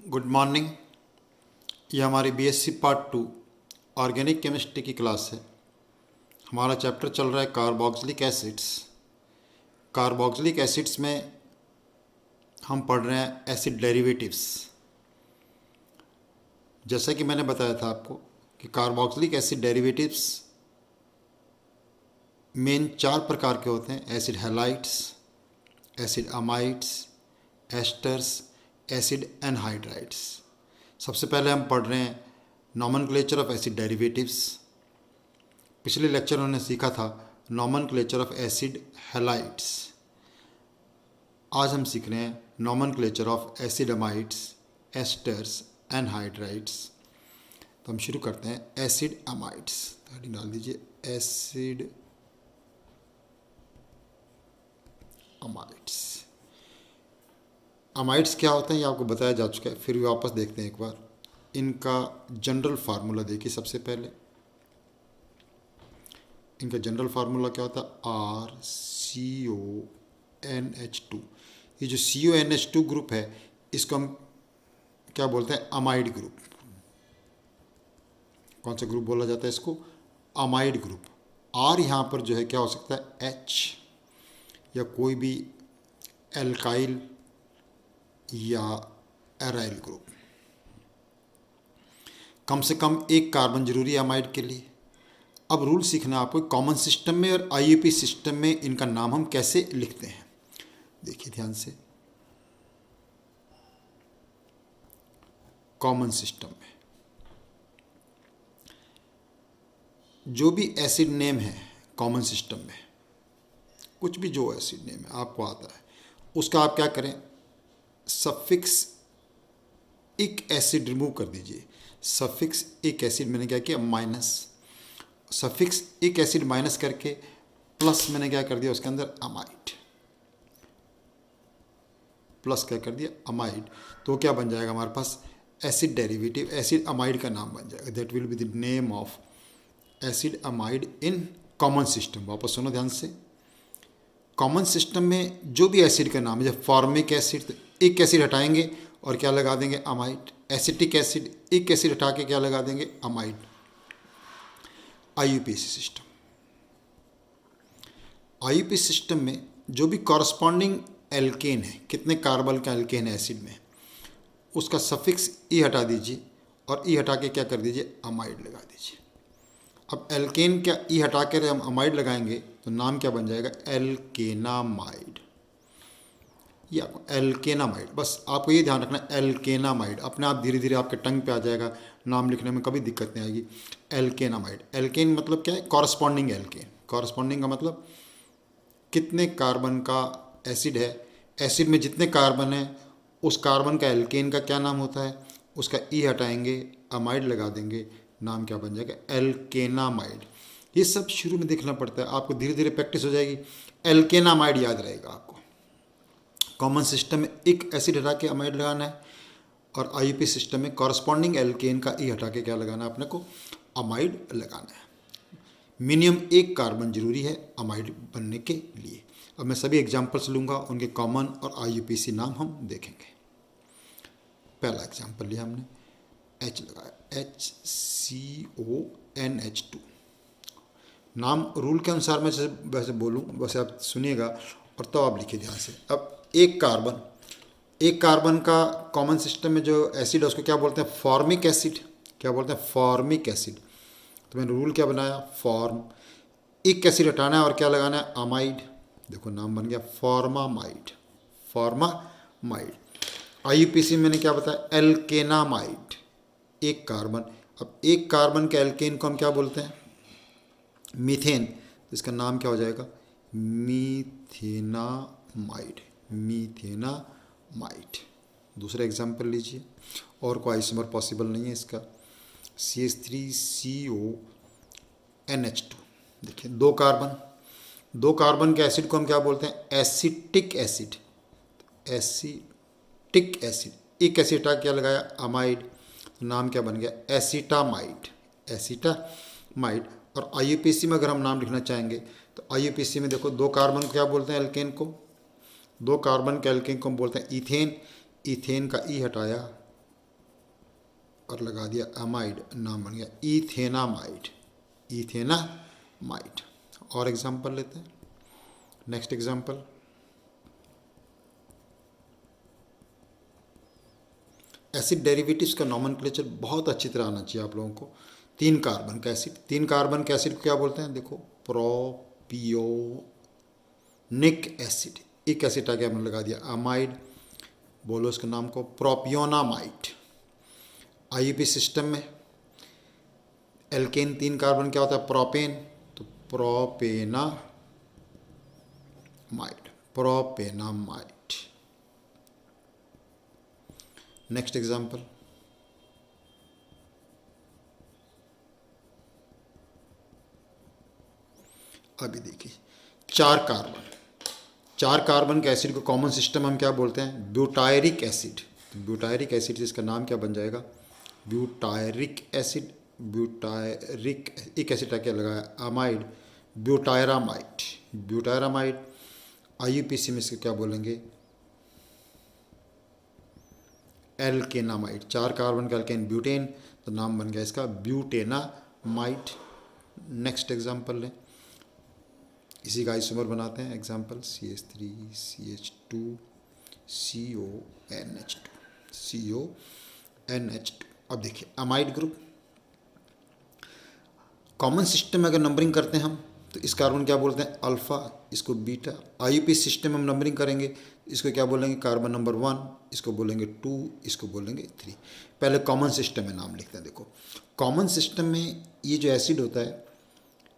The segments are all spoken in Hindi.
Good morning. ये हमारी बीएससी पार्ट 2 ऑर्गेनिक केमिस्ट्री की क्लास है। हमारा चैप्टर चल रहा है कार्बोक्सिलिक एसिड्स। कार्बोक्सिलिक एसिड्स में हम पढ़ रहे हैं एसिड डेरिवेटिव्स। जैसा कि मैंने बताया था आपको कि कार्बोक्सिलिक एसिड डेरिवेटिव्स मेन 4 प्रकार के होते हैं: acid halides, acid amides, asters, acid anhydrides. सबसे पहले हम पढ़ रहे हैं नॉमेनक्लेचर ऑफ एसिड डेरिवेटिव्स। पिछले लेक्चर उन्होंने सीखा था नॉमेनक्लेचर ऑफ एसिड हैलाइड्स। आज हम सीख रहे हैं nomenclature of acid amides, asters, anhydrides. तो हम शुरू करते हैं एसिड अमाइड्स। हेडिंग डाल दीजिए एसिड अमाइड्स। अमाइड्स क्या होते हैं ये आपको बताया जा चुका है, फिर भी वापस देखते हैं एक बार। इनका जनरल फार्मूला देखिए। सबसे पहले इनका जनरल फार्मूला क्या होता है? RCONH2। ये जो CONH2 ग्रुप है इसको हम क्या बोलते हैं? Amide group. कौन सा ग्रुप बोला जाता है इसको? Amide group. R यहाँ पर जो है क्या हो सकता है? H या कोई भी एल्काइल या एराइल ग्रुप। कम से कम एक कार्बन जरूरी है अमाइड के लिए। अब रूल सीखना आपको। कॉमन सिस्टम में और IUP सिस्टम में इनका नाम हम कैसे लिखते हैं, देखिए ध्यान से। कॉमन सिस्टम में जो भी एसिड नेम है, कॉमन सिस्टम में कुछ भी जो एसिड नेम है आपको आता है, उसका आप क्या करें? सफिक्स इक एसिड रिमूव कर दीजिए। सफिक्स इक एसिड मैंने क्या किया? माइनस। सफिक्स इक एसिड माइनस करके प्लस मैंने क्या कर दिया उसके अंदर? अमाइड। प्लस क्या कर दिया? अमाइड। तो क्या बन जाएगा हमारे पास? एसिड डेरिवेटिव एसिड अमाइड का नाम बन जाएगा। That will be the name of acid amide in common system. वापस सुनो ध्यान से। कॉमन सिस्टम में जो भी एसिड का नाम है, जब फॉर्मिक एसिड तो एक एसिड हटाएंगे और क्या लगा देंगे? अमाइड। एसिटिक एसिड एक एसिड हटा के क्या लगा देंगे? Amide. IUPAC system. IUPAC system में जो भी कॉरस्पॉन्डिंग एल्केन है, कितने कार्बन का एल्केन है एसिड में, उसका सफिक्स ई हटा दीजिए और ई हटा के क्या कर दीजिए? अमाइड लगा दीजिए। अब एल्केन क्या ई हटा कर हम अमाइड लगाएंगे तो नाम क्या बन जाएगा? एल्केनामाइड। ये आपको एल्केनामाइड, बस आपको ये ध्यान रखना एल्केनामाइड। अपने आप धीरे धीरे आपके टंग पे आ जाएगा, नाम लिखने में कभी दिक्कत नहीं आएगी। एल्केनामाइड। एल्केन मतलब क्या है? Corresponding alkene. कॉरस्पॉन्डिंग का मतलब कितने कार्बन का एसिड है, एसिड में जितने कार्बन है उस कार्बन का एल्केन का क्या नाम होता है? उसका ई हटाएंगे, अमाइड लगा देंगे, नाम क्या बन जाएगा? एल्केनामाइड। ये सब शुरू में देखना पड़ता है, आपको धीरे धीरे प्रैक्टिस हो जाएगी। एल्केनामाइड याद रहेगा आपको। कॉमन सिस्टम में एक एसिड हटा के अमाइड लगाना है और IUP सिस्टम में कॉरस्पॉन्डिंग एल्केन का ई हटा के क्या लगाना है अपने को? अमाइड लगाना है। मिनिमम एक कार्बन जरूरी है अमाइड बनने के लिए। अब मैं सभी एग्जाम्पल्स लूँगा, उनके कॉमन और IUPAC नाम हम देखेंगे। पहला एग्जाम्पल लिया हमने, H लगाया, HCONH2। नाम रूल के अनुसार मैं वैसे बोलूँ, वैसे आप सुनिएगा और तो आप लिखिए ध्यान से। अब एक कार्बन का कॉमन सिस्टम में जो एसिड है उसको क्या बोलते हैं? Formic acid. क्या बोलते हैं? Formic acid. तो मैंने रूल क्या बनाया? फॉर्म। एक एसिड हटाना है और क्या लगाना है? अमाइड। देखो नाम बन गया फॉर्मामाइड। फॉर्मामाइड। IUPAC में मैंने क्या बताया? एल्केनामाइड। एक कार्बन। अब एक कार्बन के एल्केन को हम क्या बोलते हैं? मीथेन। तो इसका नाम क्या हो जाएगा? मीथेनामाइड। मीथेनामाइड। दूसरा एग्जाम्पल लीजिए, और कोई आइसोमर पॉसिबल नहीं है इसका। CH3CONH2। देखिए दो कार्बन के एसिड को हम क्या बोलते हैं? Acetic acid. Acetic acid. एक एसिड हटा क्या लगाया? अमाइड। नाम क्या बन गया? एसिटामाइड। एसिटामाइड। और IUPAC में अगर हम नाम लिखना चाहेंगे तो IUPAC में देखो दो कार्बन को क्या बोलते हैं? एल्केन को। दो कार्बन के एल्केन को हम बोलते हैं इथेन। इथेन का ई हटाया और लगा दिया अमाइड, नाम बन गया इथेनामाइड, इथेनामाइड। और एग्जांपल लेते हैं, नेक्स्ट एग्जांपल, एसिड डेरिवेटिव्स का नॉमेनक्लेचर बहुत अच्छी तरह आना चाहिए आप लोगों को। 3 कार्बन का एसिड, 3 कार्बन के एसिड को क्या बोलते हैं, देखो प्रोपियोनिक एसिड, एक एसिड आगे हमने लगा दिया अमाइड, बोलो उसके नाम को प्रोपियोनामाइड। आईयूपी सिस्टम में एल्केन 3 कार्बन क्या होता है, प्रोपेन, तो प्रोपेनामाइड, प्रोपेनामाइड। नेक्स्ट एग्जांपल, अभी देखिए 4 कार्बन, 4 कार्बन के एसिड को कॉमन सिस्टम हम क्या बोलते हैं, ब्यूटायरिक एसिड। तो ब्यूटायरिक एसिड इसका नाम क्या बन जाएगा, ब्यूटायरिक एसिड, ब्यूटायरिक एक एसिड क्या लगाया अमाइड, ब्यूटायरामाइड, ब्यूटायरामाइड। आईयूपीसी में इसको क्या बोलेंगे, एल्केनामाइड, 4 कार्बन का एल्केन ब्यूटेन, तो नाम बन गया इसका ब्यूटेनामाइड। नेक्स्ट एग्जांपल लें, इसी का आइसोमर बनाते हैं, एग्जांपल CH3CH2 CONH2 CONH2। अब देखिए अमाइड ग्रुप, कॉमन सिस्टम में अगर नंबरिंग करते हैं हम तो इस कार्बन क्या बोलते हैं अल्फ़ा, इसको बीटा। आईयूपी सिस्टम में हम नंबरिंग करेंगे, इसको क्या बोलेंगे कार्बन नंबर 1, इसको बोलेंगे 2, इसको बोलेंगे 3। पहले कॉमन सिस्टम में नाम लिखते हैं। देखो कॉमन सिस्टम में ये जो एसिड होता है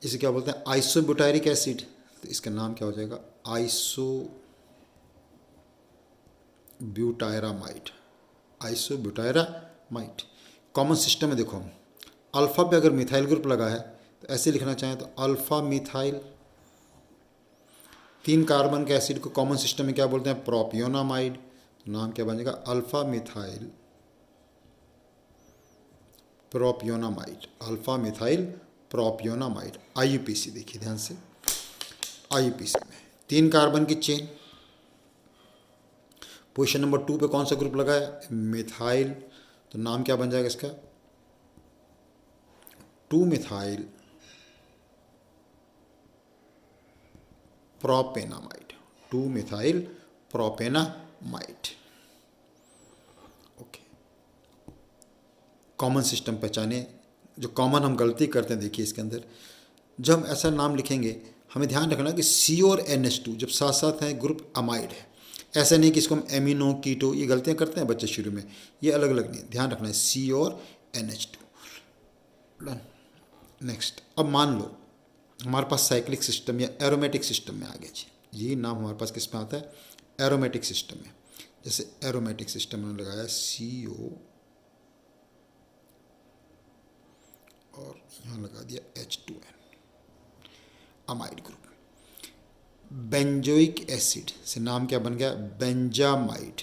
इसे क्या बोलते हैं आइसोब्यूटायरिक एसिड, तो इसका नाम क्या हो जाएगा आइसोब्यूटायरामाइड, आइसोब्यूटायरामाइड। कॉमन सिस्टम में देखो हम अल्फ़ा पे अगर मिथाइल ग्रुप लगा है तो ऐसे लिखना चाहें तो अल्फ़ा मिथाइल। 3 कार्बन के एसिड को कॉमन सिस्टम में क्या बोलते हैं प्रोपियोनामाइड, तो नाम क्या बनेगा alpha methyl propionamide, alpha methyl propionamide. IUPAC देखिए ध्यान से, आईयूपीसी में 3 कार्बन की चेन, पोजीशन नंबर 2 पे कौन सा ग्रुप लगा है मिथाइल, तो नाम क्या बन जाएगा इसका 2 methyl propanamide, 2 methyl propanamide. Okay, common system पहचाने, जो कॉमन हम गलती करते हैं देखिए इसके अंदर, जब हम ऐसा नाम लिखेंगे हमें ध्यान रखना कि C और NH2 जब साथ साथ हैं ग्रुप अमाइड है, ऐसा नहीं कि इसको हम एमिनो कीटो, ये गलतियां करते हैं बच्चे शुरू में, ये अलग अलग नहीं, ध्यान रखना है C और NH2। डन। नेक्स्ट, अब मान लो हमारे पास साइक्लिक सिस्टम या एरोमेटिक सिस्टम में आ गया जी, ये नाम हमारे पास किस में आता है एरोमेटिक सिस्टम में। जैसे एरोमेटिक सिस्टम में लगाया CO और यहाँ लगा दिया H2N, amide group. Benzoic acid से नाम क्या बन गया बेंजामाइड,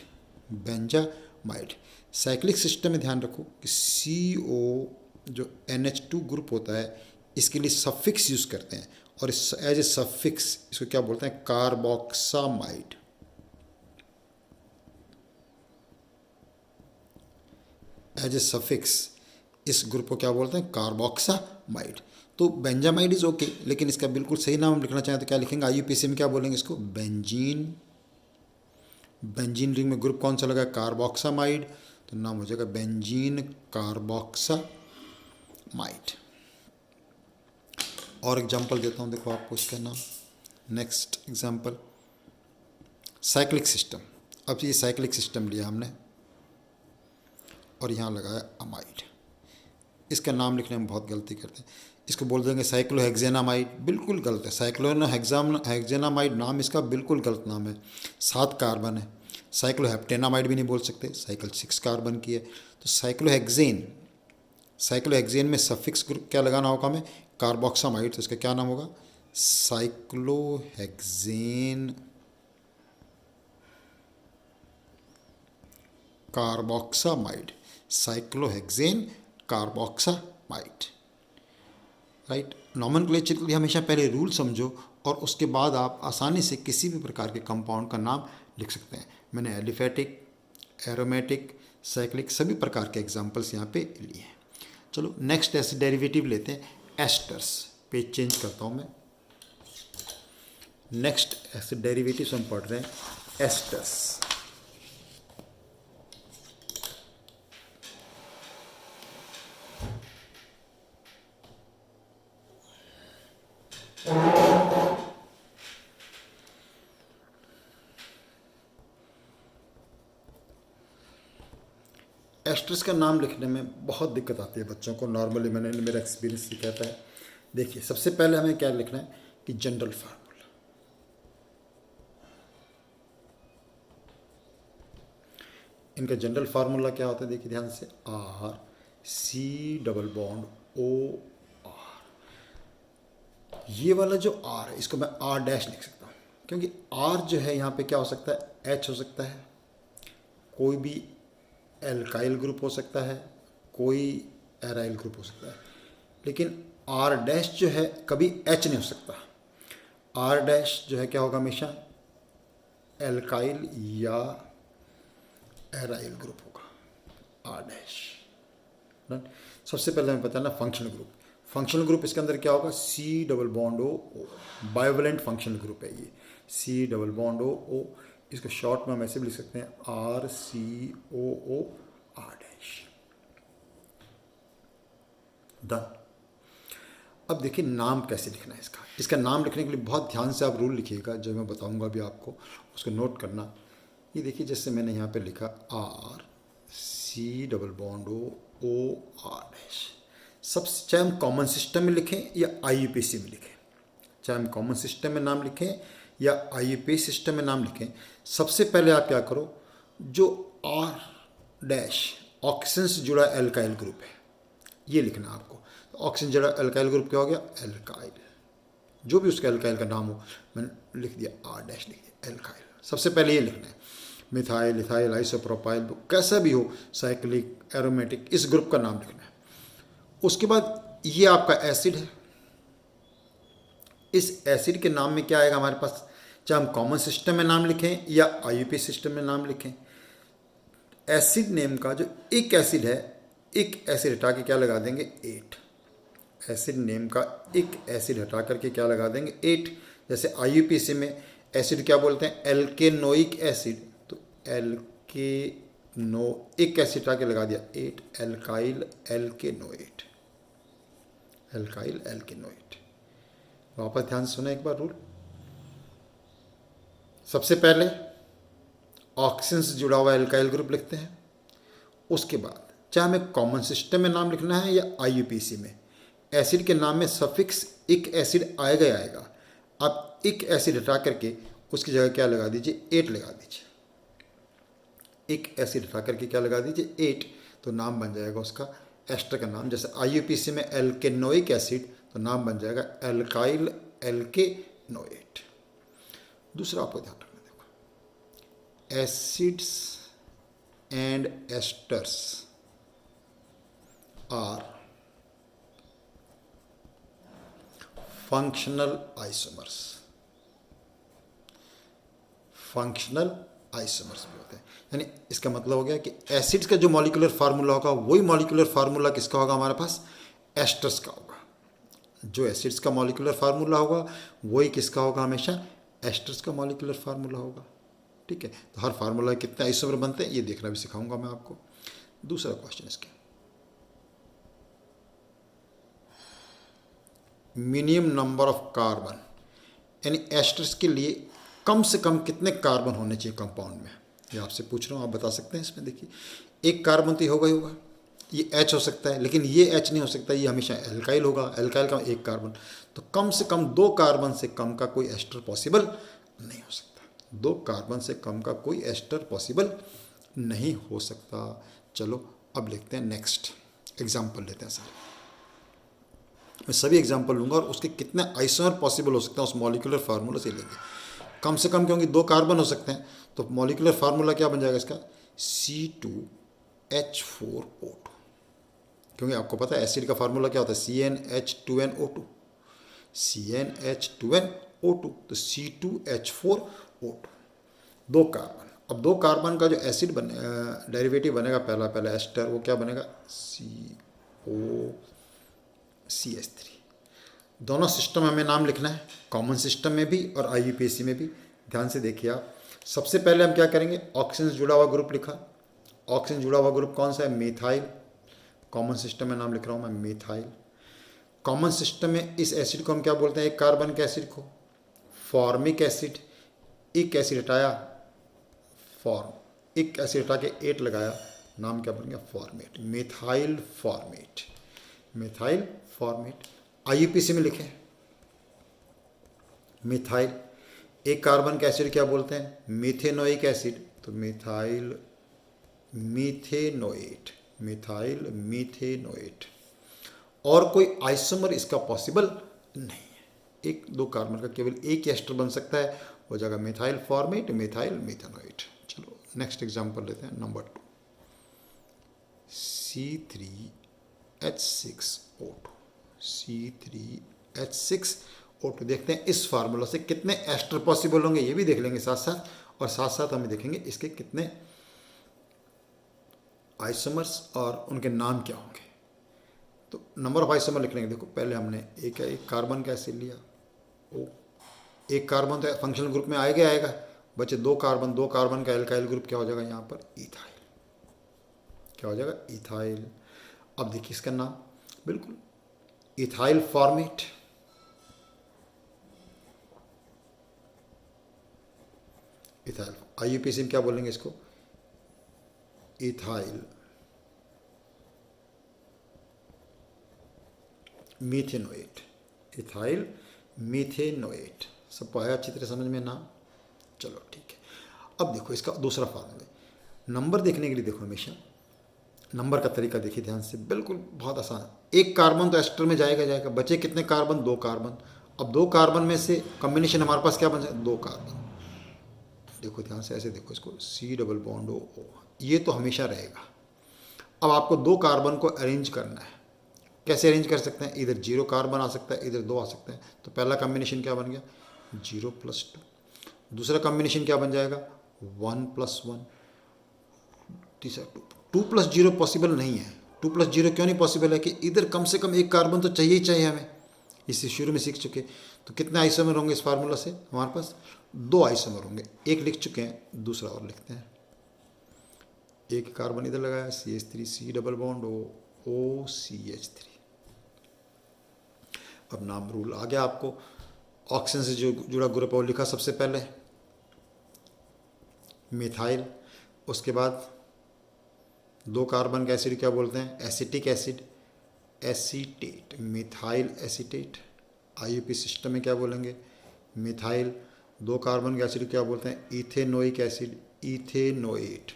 बेंजामाइड। साइक्लिक सिस्टम में ध्यान रखो कि CO जो NH2 ग्रुप होता है इसके लिए सफिक्स यूज़ करते हैं, और एज ए सफिक्स इसको क्या बोलते हैं कार्बोक्सामाइड, एज ए सफिक्स इस ग्रुप को क्या बोलते हैं कार्बोक्सामाइड। तो बेंजामाइड इज ओके, लेकिन इसका बिल्कुल सही नाम हम लिखना चाहें तो क्या लिखेंगे आईयूपीसी में क्या बोलेंगे इसको बेंजीन। बेंजीन रिंग में ग्रुप कौन सा लगा कार्बोक्सामाइड, तो नाम हो जाएगा बेंजीन कार्बोक्सामाइड। और एग्जांपल देता हूँ, देखो आपको इसका नाम। Next example cyclic system. अब ये साइक्लिक सिस्टम लिया हमने और यहाँ लगाया अमाइड। इसका नाम लिखने में बहुत गलती करते हैं, इसको बोल देंगे साइक्लोहेक्सेनामाइड, बिल्कुल गलत है। साइक्लोहेक्सेनामाइड नाम इसका बिल्कुल गलत नाम है, 7 कार्बन है। साइक्लोहेप्टेनामाइड भी नहीं बोल सकते, साइकिल 6 कार्बन की है। तो साइक्लोहेक्सेन, साइक्लोहेक्सेन में सफिक्स ग्रुप क्या लगाना होगा हमें कार्बोक्सामाइड, तो इसका क्या नाम होगा cyclohexane carboxamide, cyclohexane carboxamide. Right. Nomenclature के लिए हमेशा पहले रूल समझो और उसके बाद आप आसानी से किसी भी प्रकार के कंपाउंड का नाम लिख सकते हैं। मैंने एलिफेटिक, एरोमेटिक, साइक्लिक, सभी प्रकार के एग्जाम्पल्स यहाँ पे लिए हैं। चलो नेक्स्ट एसिड डेरिवेटिव लेते हैं, एस्टर्स। पेज चेंज करता हूँ मैं। नेक्स्ट एसिड डेरिवेटिव्स हम पढ़ रहे हैं एस्टर्स। एस्टर्स का नाम लिखने में बहुत दिक्कत आती है बच्चों को, नॉर्मली मेरा एक्सपीरियंस ये कहता है। देखिए सबसे पहले हमें क्या लिखना है कि जनरल फार्मूला। इनका जनरल फार्मूला क्या होता है, देखिए ध्यान से, R C double bond O R. ये वाला जो आर है इसको मैं आर डैश लिख सकता हूँ, क्योंकि आर जो है यहाँ पे क्या हो सकता है, एच हो सकता है, कोई भी एल्काइल ग्रुप हो सकता है, कोई एराइल ग्रुप हो सकता है, लेकिन आर डैश जो है कभी एच नहीं हो सकता। आर डैश जो है क्या होगा, हमेशा एल्काइल या एराइल ग्रुप होगा, आर डैश। सबसे पहले हमें बताना फंक्शनल ग्रुप। फंक्शनल ग्रुप इसके अंदर क्या होगा, सी डबल बॉन्ड ओ ओ, बायोवेलेंट फंक्शनल ग्रुप है ये, सी डबल बॉन्ड ओ ओ। इसको शॉर्ट में हम ऐसे भी लिख सकते हैं, आर सी ओ ओ आर डैश। डन। अब देखिए नाम कैसे लिखना है इसका। इसका नाम लिखने के लिए बहुत ध्यान से आप रूल लिखिएगा, जो मैं बताऊंगा भी आपको, उसको नोट करना। ये देखिए जैसे मैंने यहाँ पे लिखा R C double bond O R dash. सब चाहे हम कॉमन सिस्टम में लिखें या आईयूपीएसी में लिखें, चाहे हम कॉमन सिस्टम में नाम लिखें या आईयूपीएसी सिस्टम में नाम लिखें, सबसे पहले आप क्या करो, जो आर डैश ऑक्सीजन से जुड़ा एल्काइल ग्रुप है ये लिखना आपको। तो ऑक्सीजन जुड़ा एल्काइल ग्रुप क्या हो गया, एल्काइल। जो भी उसका एल्काइल का नाम हो, मैंने लिख दिया आर डैश, लिख दिया एल्काइल। सबसे पहले ये लिखना है, मिथाइल, इथाइल, आइसोप्रोपाइल, कैसा भी हो, साइक्लिक, एरोमेटिक, इस ग्रुप का नाम लिखना है। उसके बाद ये आपका एसिड है, इस एसिड के नाम में क्या आएगा हमारे पास, चाहे हम कॉमन सिस्टम में नाम लिखें या आईयूपी सिस्टम में नाम लिखें, एसिड नेम का जो एक एसिड है, एक एसिड हटा के क्या लगा देंगे, 8। एसिड नेम का एक एसिड हटा करके क्या लगा देंगे, 8। जैसे आईयूपीएसी में एसिड क्या बोलते हैं, एल्केनोइक एसिड, तो एल्केनो एक एसिड हटा के लगा दिया 8, एल्काइल एल्केनोएट, एल्काइल एल्केनोएट। वापस ध्यान से सुना एक बार रूल। सबसे पहले ऑक्सीजन से जुड़ा हुआ एल्काइल ग्रुप लिखते हैं, उसके बाद चाहे हमें कॉमन सिस्टम में नाम लिखना है या आईयूपीएसी में, एसिड के नाम में सफिक्स एक एसिड आएगा ही आएगा। आप एक एसिड हटा करके उसकी जगह क्या लगा दीजिए, 8 लगा दीजिए। एक एसिड हटा करके क्या लगा दीजिए, 8, तो नाम बन जाएगा उसका एस्टर का नाम। जैसे आईयूपीएसी में एल्केनोइक एसिड, तो नाम बन जाएगा एल्काइल एल्केनोएट। दूसरा आपको ध्यान रखना, देखो acids and esters are functional isomers. Functional isomers भी होते हैं, यानी इसका मतलब हो गया कि एसिड्स का जो मॉलिक्यूलर फार्मूला होगा वही मॉलिक्यूलर फार्मूला किसका होगा, हमारे पास एस्टर्स का होगा। जो एसिड्स का मॉलिक्यूलर फार्मूला होगा वही किसका होगा, हमेशा एस्टर्स का मॉलिक्यूलर फार्मूला होगा। ठीक है, तो हर फार्मूला कितने आइसोमर बनते हैं ये देखना भी सिखाऊंगा मैं आपको। दूसरा क्वेश्चन इसके, मिनिमम नंबर ऑफ कार्बन, यानी एस्टर्स के लिए कम से कम कितने कार्बन होने चाहिए कंपाउंड में, ये आपसे पूछ रहा हूँ, आप बता सकते हैं इसमें। देखिए एक कार्बन तो होगा ही होगा, ये H हो सकता है, लेकिन ये H नहीं हो सकता, ये हमेशा एल्काइल होगा, एल्काइल का एक कार्बन। तो कम से कम 2 कार्बन से कम का कोई एस्टर पॉसिबल नहीं हो सकता। 2 कार्बन से कम का कोई एस्टर पॉसिबल नहीं हो सकता। चलो अब लिखते हैं नेक्स्ट एग्जाम्पल लेते हैं सारे। मैं सभी एग्जाम्पल लूँगा और उसके कितने आइसोमर पॉसिबल हो सकते हैं उस मॉलिक्यूलर फार्मूला से लेंगे। कम से कम क्योंकि 2 कार्बन हो सकते हैं, तो मॉलिक्यूलर फार्मूला क्या बन जाएगा इसका, C2H4O2। क्योंकि आपको पता है एसिड का फार्मूला क्या होता है, CnH2nO2, CnH2nO2, तो C2H4O2। 2 कार्बन, अब दो कार्बन का जो एसिड बने डेरिवेटिव बनेगा पहला पहला एस्टर, वो क्या बनेगा, COCH3। दोनों सिस्टम हमें नाम लिखना है, कॉमन सिस्टम में भी और IUPAC में भी। ध्यान से देखिए आप, सबसे पहले हम क्या करेंगे, ऑक्सीजन से जुड़ा हुआ ग्रुप लिखा। ऑक्सीजन जुड़ा हुआ ग्रुप कौन सा है, मिथाइल। कॉमन सिस्टम में नाम लिख रहा हूँ मैं, मिथाइल। कॉमन सिस्टम में इस एसिड को हम क्या बोलते हैं, एक कार्बन के एसिड को फॉर्मिक एसिड। एक एसिड हटाया, फॉर्म, एक एसिड हटा के एट लगाया, नाम क्या बन गया, format, methyl formate. Methyl formate. IUPAC में लिखें मिथाइल। एक कार्बन का एसिड क्या बोलते हैं, मीथेनोइक एसिड, तो मिथाइल मीथेनोएट, मिथाइल मीथेनोएट। और कोई आइसोमर इसका पॉसिबल नहीं है, एक दो कार्बन का केवल एक एस्टर बन सकता है, हो जाएगा मिथाइल फॉर्मेट, मिथाइल मीथेनोएट। चलो नेक्स्ट एग्जांपल लेते हैं, नंबर 2, C3H6O2। C3H6O2 देखते हैं इस फार्मूला से कितने एस्टर पॉसिबल होंगे, ये भी देख लेंगे साथ साथ, और साथ साथ हमें देखेंगे इसके कितने आइसोमर्स और उनके नाम क्या होंगे। तो नंबर ऑफ आइसोमर लिख लेंगे। देखो पहले हमने एक कार्बन का एसिड लिया, ओ, एक कार्बन तो फंक्शनल ग्रुप में आएगा आएगा, बचे दो कार्बन का एल्काइल ग्रुप क्या हो जाएगा यहाँ पर, इथाइल। क्या हो जाएगा, इथाइल। अब देखिए इसका नाम, बिल्कुल इथाइल फॉर्मेट। इथाइल IUPAC में क्या बोलेंगे इसको, इथाइल मीथेनोएट, इथाइल मीथेनोएट। सबको आया अच्छी तरह समझ में नाम, चलो ठीक है। अब देखो इसका दूसरा फार्मूला, नंबर देखने के लिए देखो हमेशा नंबर का तरीका देखिए ध्यान से, बिल्कुल बहुत आसान है। एक कार्बन तो एस्टर में जाएगा जाएगा, बचे कितने कार्बन, दो कार्बन। अब दो कार्बन में से कॉम्बिनेशन हमारे पास क्या बन जाए, दो कार्बन। देखो ध्यान से, ऐसे देखो इसको, C+O, ये तो हमेशा रहेगा। अब आपको दो कार्बन को अरेंज करना है, कैसे अरेंज कर सकते हैं, इधर 0 कार्बन आ सकता है, इधर 2 आ सकते हैं। तो पहला कॉम्बिनेशन क्या बन गया, 0+2। दूसरा कॉम्बिनेशन क्या बन जाएगा, 1+1। तीसरा 2+0 पॉसिबल नहीं है। 2+0 क्यों नहीं पॉसिबल है, कि इधर कम से कम एक कार्बन तो चाहिए ही चाहिए हमें, इसे शुरू में सीख चुके। तो कितने आइसोमर होंगे इस फार्मूला से, हमारे पास दो आइसोमर होंगे, एक लिख चुके हैं, दूसरा और लिखते हैं। एक कार्बन इधर लगाया, CH3, C+O, अब नाम रूल आ गया आपको। ऑक्सीजन से जो जुड़ा ग्रुप है वो लिखा सबसे पहले, मिथाइल। उसके बाद दो कार्बन का एसिड क्या बोलते हैं, acetic acid, acetate, methyl acetate. IUPAC system में क्या बोलेंगे, मिथाइल। दो कार्बन का एसिड क्या बोलते हैं, ethanoic acid, ethanoate,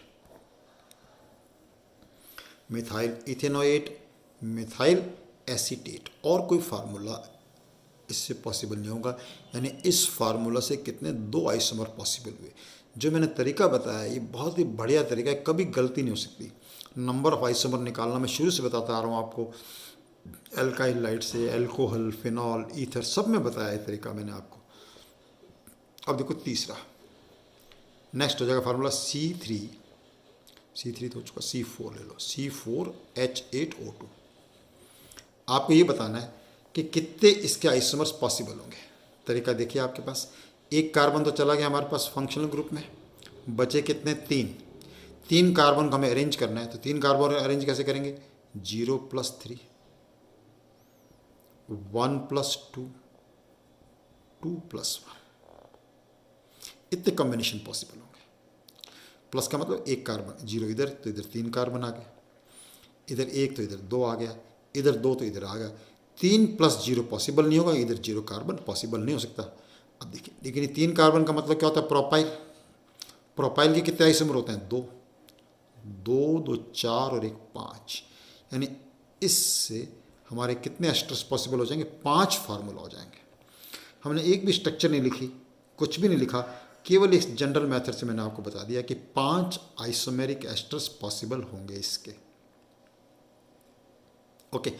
methyl ethanoate, methyl acetate. और कोई फार्मूला इससे पॉसिबल नहीं होगा, यानी इस फार्मूला से कितने, दो आइसोमर पॉसिबल हुए। जो मैंने तरीका बताया ये बहुत ही बढ़िया तरीका है, कभी गलती नहीं हो सकती। नंबर ऑफ आइसोमर निकालना मैं शुरू से बताता आ रहा हूँ आपको, एल्काइल लाइट से एल्कोहल, फिनॉल, ईथर, सब में बताया है तरीका मैंने आपको। अब देखो तीसरा, नेक्स्ट हो जाएगा फार्मूला C3 तो हो चुका, C4 ले लो, C4H8O2। आपको ये बताना है कि कितने इसके आइसोमर्स पॉसिबल होंगे। तरीका देखिए आपके पास, एक कार्बन तो चला गया हमारे पास फंक्शनल ग्रुप में, बचे कितने, तीन कार्बन को हमें अरेंज करना है। तो तीन कार्बन अरेंज कैसे करेंगे, 0+3, 1+2, 2+1, इतने कॉम्बिनेशन पॉसिबल होंगे। प्लस का मतलब एक कार्बन, 0 इधर तो इधर 3 कार्बन आ गया, इधर 1 तो इधर 2 आ गया, इधर 2 तो इधर आ गया। 3+0 पॉसिबल नहीं होगा, इधर 0 कार्बन पॉसिबल नहीं हो सकता। अब देखिए, लेकिन ये 3 कार्बन का मतलब क्या होता है, प्रोपाइल। प्रोपाइल के कितने आइसोमर होते हैं, 2, 2, 2, 4 और 1, 5। यानी इससे हमारे कितने एस्टर्स पॉसिबल हो जाएंगे, 5 फार्मूला हो जाएंगे। हमने एक भी स्ट्रक्चर नहीं लिखी, कुछ भी नहीं लिखा, केवल इस जनरल मेथड से मैंने आपको बता दिया कि 5 आइसोमेरिक एस्टर्स पॉसिबल होंगे इसके। ओके,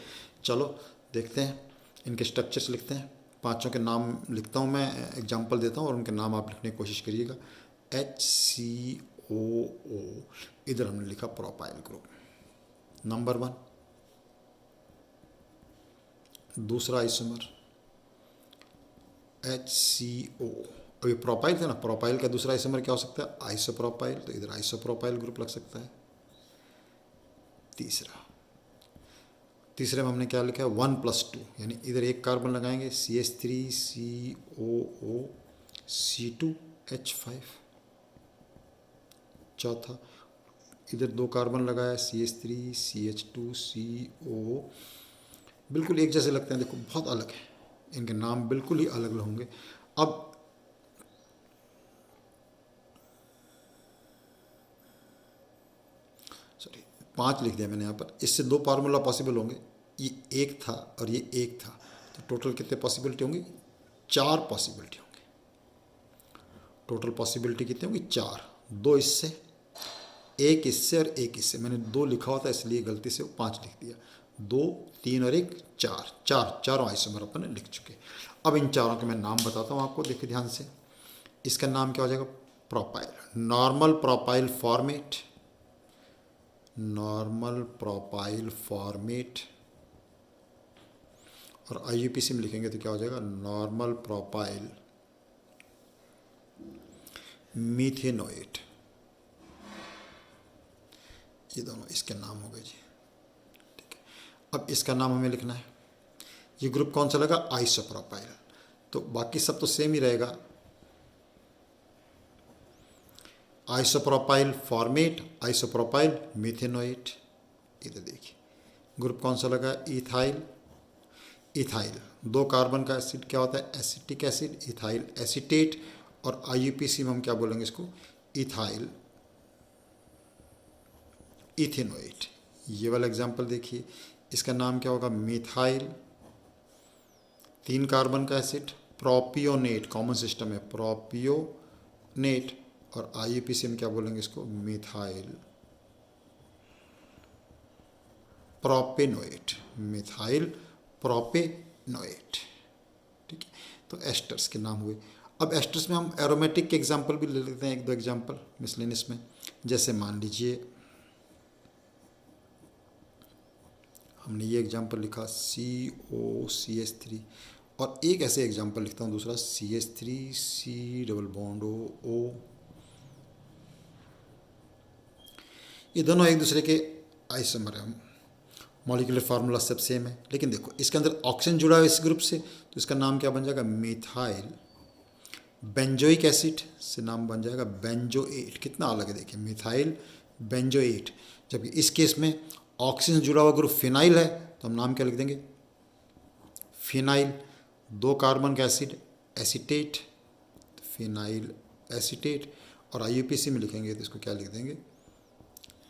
चलो देखते हैं, इनके स्ट्रक्चर्स लिखते हैं। पांचों के नाम लिखता हूँ मैं, एग्जांपल देता हूँ और उनके नाम आप लिखने की कोशिश करिएगा। HCO ओ, इधर हमने लिखा प्रोपाइल ग्रुप नंबर 1। दूसरा आइसोमर HCO, अभी प्रोपाइल था ना, प्रोपाइल का दूसरा आइसोमर क्या हो सकता है, आइसोप्रोपाइल, तो इधर आइसोप्रोपाइल ग्रुप लग सकता है। तीसरे में हमने क्या लिखा है 1+2, यानी इधर एक कार्बन लगाएंगे CH3COO C2H5। चौथा, इधर 2 कार्बन लगाया CH3CH2CO, बिल्कुल एक जैसे लगते हैं, देखो बहुत अलग है, इनके नाम बिल्कुल ही अलग होंगे। अब सॉरी 5 लिख दिया मैंने यहाँ पर, इससे 2 फार्मूला पॉसिबल होंगे, ये एक था और ये एक था, तो टोटल कितने पॉसिबिलिटी होंगी, 4 पॉसिबिलिटी होंगी। टोटल पॉसिबिलिटी कितनी होंगी, 4, 2 इससे, एक इससे और एक इससे। मैंने 2 लिखा हुआ था इसलिए गलती से 5 लिख दिया। 2, 3 और 1, 4, चारों आइसोमर अपन ने लिख चुके। अब इन चारों के मैं नाम बताता हूँ आपको, देखिए ध्यान से। इसका नाम क्या हो जाएगा, propyl, normal propyl format, normal propyl format, और IUPAC में लिखेंगे तो क्या हो जाएगा, नॉर्मल प्रोपाइल मीथेनोएट। ये दोनों इसके नाम हो गए जी, ठीक है। अब इसका नाम हमें लिखना है, ये ग्रुप कौन सा लगा, आइसोप्रोपाइल, तो बाकी सब तो सेम ही रहेगा। Isopropyl formate, isopropyl methanoate. इधर देखिए ग्रुप कौन सा लगा, इथाइल। इथाइल 2 कार्बन का एसिड क्या होता है, एसिटिक एसिड, इथाइल एसीटेट, और IUPAC में हम क्या बोलेंगे इसको, इथाइल इथेनोएट। ये वाला एग्जांपल देखिए, इसका नाम क्या होगा, मिथाइल, 3 कार्बन का एसिड, प्रोपियोनेट, कॉमन सिस्टम है प्रोपियोनेट, और IUPAC में क्या बोलेंगे इसको, मिथाइल प्रोपेनोएट, मिथाइल प्रोपेनोएट, ठीक है। तो एस्टर्स के नाम हुए। अब एस्टर्स में हम एरोमेटिक के एग्जाम्पल भी ले लेते हैं, 1-2 एग्जाम्पल मिसलेनियस में। जैसे मान लीजिए हमने ये एग्जाम्पल लिखा COCH3, और एक ऐसे एग्जाम्पल लिखता हूँ दूसरा CH3C+O। ये दोनों एक दूसरे के आइसोमर हैं, मॉलिक्यूलर फार्मूला सब सेम है, लेकिन देखो इसके अंदर ऑक्सीजन जुड़ा है इस ग्रुप से, तो इसका नाम क्या बन जाएगा, मिथाइल बेंजोइक एसिड से नाम बन जाएगा बेंजोएट। कितना अलग है देखिए, मिथाइल बेंजोएट। जबकि इस केस में ऑक्सीजन जुड़ा हुआ ग्रुप फिनाइल है, तो हम नाम क्या लिख देंगे, फिनाइल। 2 कार्बन का एसिड एसीटेट, फिनाइल एसीटेट, और IUPAC में लिखेंगे तो इसको क्या लिख देंगे,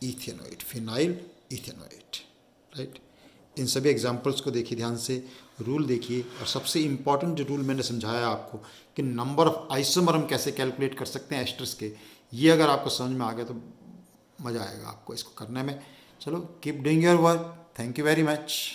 इथेनोएट, फिनाइल इथेनोएट, राइट। इन सभी एग्जाम्पल्स को देखिए ध्यान से, रूल देखिए, और सबसे इम्पॉर्टेंट जो रूल मैंने समझाया आपको कि नंबर ऑफ आइसोमर हम कैसे कैलकुलेट कर सकते हैं एस्टर्स के, ये अगर आपको समझ में आ गया तो मज़ा आएगा आपको इसको करने में। चलो keep doing your work, thank you very much.